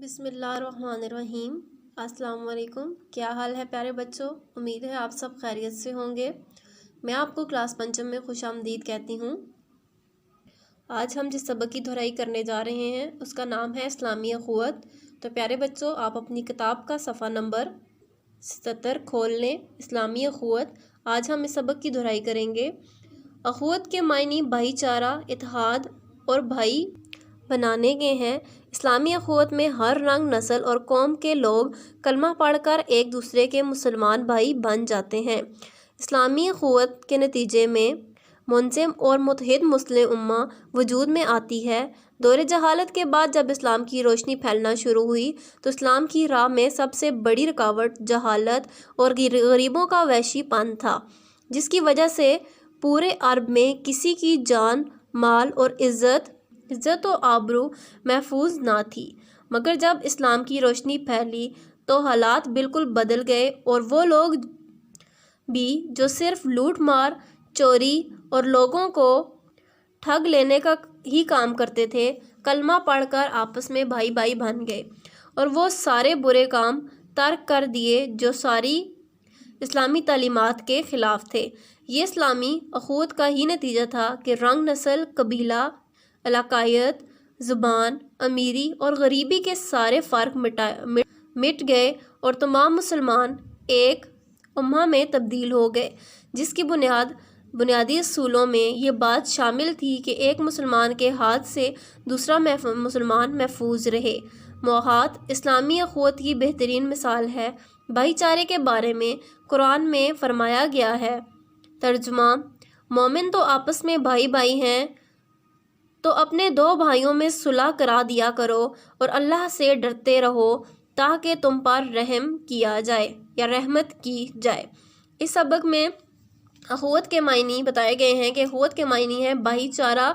بسم اللہ الرحمن الرحیم۔ السلام علیکم۔ کیا حال ہے پیارے بچوں؟ امید ہے آپ سب خیریت سے ہوں گے۔ میں آپ کو کلاس پنچم میں خوش آمدید کہتی ہوں۔ آج ہم جس سبق کی دہرائی کرنے جا رہے ہیں اس کا نام ہے اسلامی اخوت۔ تو پیارے بچوں، آپ اپنی کتاب کا صفحہ نمبر 77 کھول لیں۔ اسلامی اخوت، آج ہم اس سبق کی دہرائی کریں گے۔ اخوت کے معنی بھائی چارہ، اتحاد اور بھائی بنانے کے ہیں۔ اسلامی اخوت میں ہر رنگ، نسل اور قوم کے لوگ کلمہ پڑھ کر ایک دوسرے کے مسلمان بھائی بن جاتے ہیں۔ اسلامی اخوت کے نتیجے میں منظم اور متحد مسلم امہ وجود میں آتی ہے۔ دور جہالت کے بعد جب اسلام کی روشنی پھیلنا شروع ہوئی تو اسلام کی راہ میں سب سے بڑی رکاوٹ جہالت اور غریبوں کا وحشی پن تھا، جس کی وجہ سے پورے عرب میں کسی کی جان، مال اور عزت و آبرو محفوظ نہ تھی۔ مگر جب اسلام کی روشنی پھیلی تو حالات بالکل بدل گئے، اور وہ لوگ بھی جو صرف لوٹ مار، چوری اور لوگوں کو ٹھگ لینے کا ہی کام کرتے تھے، کلمہ پڑھ کر آپس میں بھائی بھائی بن گئے اور وہ سارے برے کام ترک کر دیے جو ساری اسلامی تعلیمات کے خلاف تھے۔ یہ اسلامی اخوت کا ہی نتیجہ تھا کہ رنگ، نسل، قبیلہ، علاقائیت، زبان، امیری اور غریبی کے سارے فرق مٹ گئے اور تمام مسلمان ایک امہ میں تبدیل ہو گئے، جس کی بنیادی اصولوں میں یہ بات شامل تھی کہ ایک مسلمان کے ہاتھ سے دوسرا مسلمان محفوظ رہے۔ موحد اسلامی اخوت کی بہترین مثال ہے۔ بھائی چارے کے بارے میں قرآن میں فرمایا گیا ہے۔ ترجمہ: مومن تو آپس میں بھائی بھائی ہیں، تو اپنے دو بھائیوں میں صلح کرا دیا کرو اور اللہ سے ڈرتے رہو تاکہ تم پر رحم کیا جائے یا رحمت کی جائے۔ اس سبق میں اخوت کے معنی بتائے گئے ہیں کہ اخوت کے معنی ہے بھائی چارہ،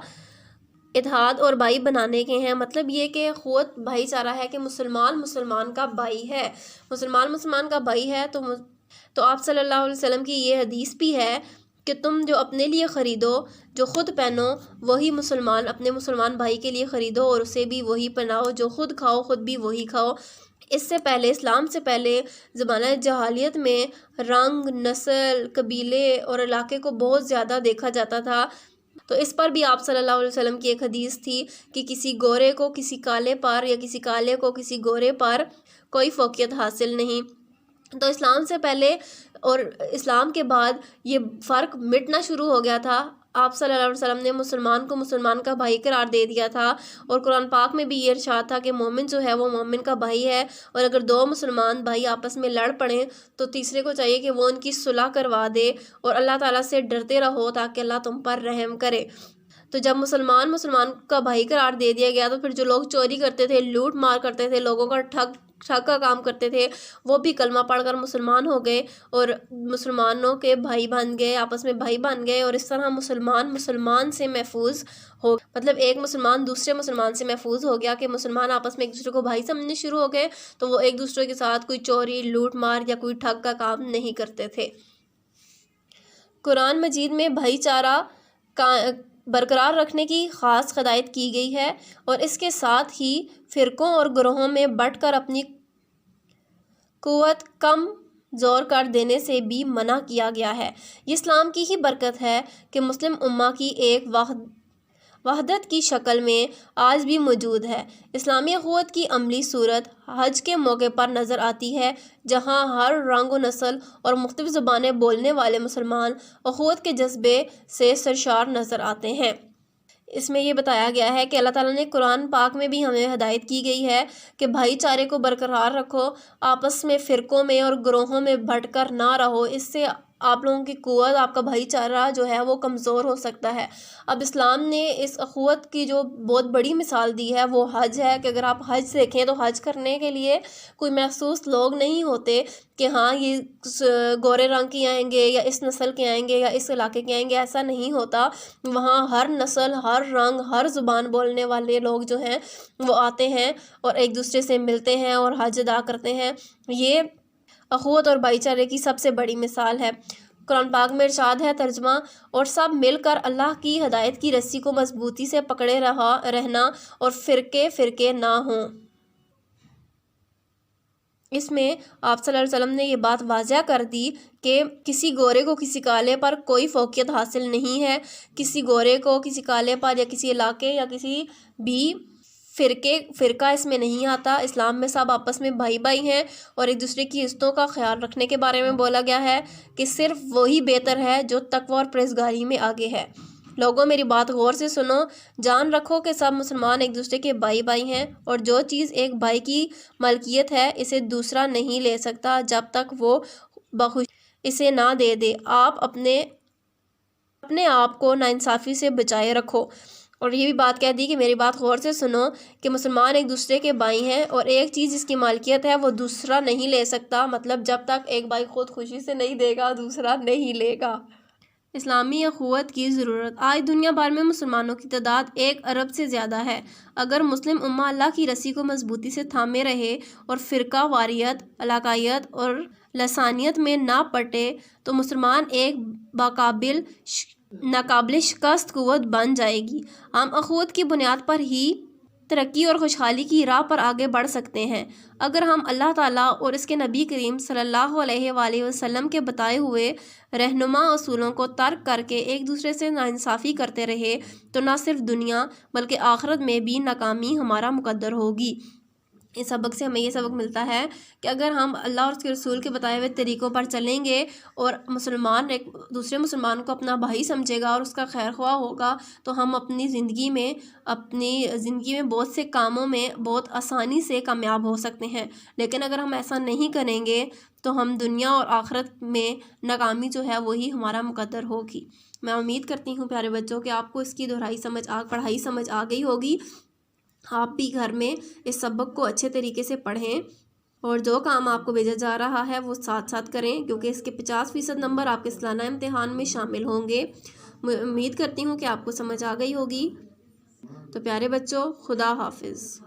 اتحاد اور بھائی بنانے کے ہیں۔ مطلب یہ کہ اخوت بھائی چارہ ہے کہ مسلمان کا بھائی ہے، مسلمان کا بھائی ہے۔ تو آپ صلی اللہ علیہ وسلم کی یہ حدیث بھی ہے کہ تم جو اپنے لیے خریدو، جو خود پہنو، وہی اپنے مسلمان بھائی کے لیے خریدو اور اسے بھی وہی پہناؤ، جو خود کھاؤ خود بھی وہی کھاؤ۔ اس سے پہلے، اسلام سے پہلے زمانہ جاہلیت میں رنگ، نسل، قبیلے اور علاقے کو بہت زیادہ دیکھا جاتا تھا۔ تو اس پر بھی آپ صلی اللہ علیہ وسلم کی ایک حدیث تھی کہ کسی گورے کو کسی کالے پر یا کسی کالے کو کسی گورے پر کوئی فوقیت حاصل نہیں۔ تو اسلام سے پہلے اور اسلام کے بعد یہ فرق مٹنا شروع ہو گیا تھا۔ آپ صلی اللہ علیہ وسلم نے مسلمان کو مسلمان کا بھائی قرار دے دیا تھا، اور قرآن پاک میں بھی یہ ارشاد تھا کہ مومن جو ہے وہ مومن کا بھائی ہے، اور اگر دو مسلمان بھائی آپس میں لڑ پڑیں تو تیسرے کو چاہیے کہ وہ ان کی صلح کروا دے، اور اللہ تعالیٰ سے ڈرتے رہو تاکہ اللہ تم پر رحم کرے۔ تو جب مسلمان کا بھائی قرار دے دیا گیا تو پھر جو لوگ چوری کرتے تھے، لوٹ مار کرتے تھے، لوگوں کا ٹھگ کا کام کرتے تھے، وہ بھی کلمہ پڑھ کر مسلمان ہو گئے اور مسلمانوں کے بھائی بن گئے، آپس میں بھائی بن گئے، اور اس طرح مسلمان سے محفوظ ہو، مطلب ایک مسلمان دوسرے مسلمان سے محفوظ ہو گیا کہ مسلمان آپس میں ایک دوسرے کو بھائی سمجھنے شروع ہو گئے، تو وہ ایک دوسرے کے ساتھ کوئی چوری، لوٹ مار یا کوئی ٹھگ کا کام نہیں کرتے تھے۔ قرآن مجید میں بھائی چارہ برقرار رکھنے کی خاص ہدایت کی گئی ہے، اور اس کے ساتھ ہی فرقوں اور گروہوں میں بٹ کر اپنی قوت کم زور کر دینے سے بھی منع کیا گیا ہے۔ یہ اسلام کی ہی برکت ہے کہ مسلم امہ کی ایک وحدت کی شکل میں آج بھی موجود ہے۔ اسلامی اخوت کی عملی صورت حج کے موقع پر نظر آتی ہے، جہاں ہر رنگ و نسل اور مختلف زبانیں بولنے والے مسلمان اخوت کے جذبے سے سرشار نظر آتے ہیں۔ اس میں یہ بتایا گیا ہے کہ اللہ تعالیٰ نے قرآن پاک میں بھی ہمیں ہدایت کی گئی ہے کہ بھائی چارے کو برقرار رکھو، آپس میں فرقوں میں اور گروہوں میں بھٹ کر نہ رہو، اس سے آپ لوگوں کی قوت، آپ کا بھائی چارہ جو ہے وہ کمزور ہو سکتا ہے۔ اب اسلام نے اس اخوت کی جو بہت بڑی مثال دی ہے وہ حج ہے، کہ اگر آپ حج دیکھیں تو حج کرنے کے لیے کوئی محسوس لوگ نہیں ہوتے کہ ہاں یہ گورے رنگ کے آئیں گے یا اس نسل کے آئیں گے یا اس علاقے کے آئیں گے، ایسا نہیں ہوتا۔ وہاں ہر نسل، ہر رنگ، ہر زبان بولنے والے لوگ جو ہیں وہ آتے ہیں اور ایک دوسرے سے ملتے ہیں اور حج ادا کرتے ہیں۔ یہ اخوت اور بھائی چارے کی سب سے بڑی مثال ہے۔ قرآن پاک میں ارشاد ہے، ترجمہ: اور سب مل کر اللہ کی ہدایت کی رسی کو مضبوطی سے پکڑے رہنا اور فرقے نہ ہوں۔ اس میں آپ صلی اللہ علیہ وسلم نے یہ بات واضح کر دی کہ کسی گورے کو کسی کالے پر کوئی فوقیت حاصل نہیں ہے، کسی گورے کو کسی کالے پر یا کسی علاقے یا کسی بھی فرقہ اس میں نہیں آتا۔ اسلام میں سب آپس میں بھائی بھائی ہیں، اور ایک دوسرے کی عزتوں کا خیال رکھنے کے بارے میں بولا گیا ہے کہ صرف وہی بہتر ہے جو تقوی اور پرہیزگاری میں آگے ہے۔ لوگوں میری بات غور سے سنو، جان رکھو کہ سب مسلمان ایک دوسرے کے بھائی بھائی ہیں، اور جو چیز ایک بھائی کی ملکیت ہے اسے دوسرا نہیں لے سکتا جب تک وہ بخوشی اسے نہ دے دے۔ آپ اپنے آپ کو ناانصافی سے بچائے رکھو۔ اور یہ بھی بات کہہ دی کہ میری بات غور سے سنو کہ مسلمان ایک دوسرے کے بھائی ہیں، اور ایک چیز جس کی مالکیت ہے وہ دوسرا نہیں لے سکتا، مطلب جب تک ایک بھائی خود خوشی سے نہیں دے گا دوسرا نہیں لے گا۔ اسلامی اخوت کی ضرورت۔ آج دنیا بھر میں مسلمانوں کی تعداد 1 ارب سے زیادہ ہے۔ اگر مسلم امہ اللہ کی رسی کو مضبوطی سے تھامے رہے اور فرقہ واریت، علاقائیت اور لسانیت میں نہ پٹے تو مسلمان ایک ناقابل شکست قوت بن جائے گی۔ ہم اخوت کی بنیاد پر ہی ترقی اور خوشحالی کی راہ پر آگے بڑھ سکتے ہیں۔ اگر ہم اللہ تعالیٰ اور اس کے نبی کریم صلی اللہ علیہ وآلہ وسلم کے بتائے ہوئے رہنما اصولوں کو ترک کر کے ایک دوسرے سے ناانصافی کرتے رہے تو نہ صرف دنیا بلکہ آخرت میں بھی ناکامی ہمارا مقدر ہوگی۔ اس سبق سے ہمیں یہ سبق ملتا ہے کہ اگر ہم اللہ اور اس کے رسول کے بتائے ہوئے طریقوں پر چلیں گے اور مسلمان ایک دوسرے مسلمان کو اپنا بھائی سمجھے گا اور اس کا خیر خواہ ہوگا تو ہم اپنی زندگی میں بہت سے کاموں میں بہت آسانی سے کامیاب ہو سکتے ہیں۔ لیکن اگر ہم ایسا نہیں کریں گے تو ہم دنیا اور آخرت میں ناکامی جو ہے وہی ہمارا مقدر ہوگی۔ میں امید کرتی ہوں پیارے بچوں کہ آپ کو اس کی پڑھائی سمجھ آ گئی ہوگی۔ آپ بھی گھر میں اس سبق کو اچھے طریقے سے پڑھیں، اور جو کام آپ کو بھیجا جا رہا ہے وہ ساتھ ساتھ کریں، کیونکہ اس کے 50% نمبر آپ کے سالانہ امتحان میں شامل ہوں گے۔ میں امید کرتی ہوں کہ آپ کو سمجھ آ گئی ہوگی۔ تو پیارے بچوں، خدا حافظ۔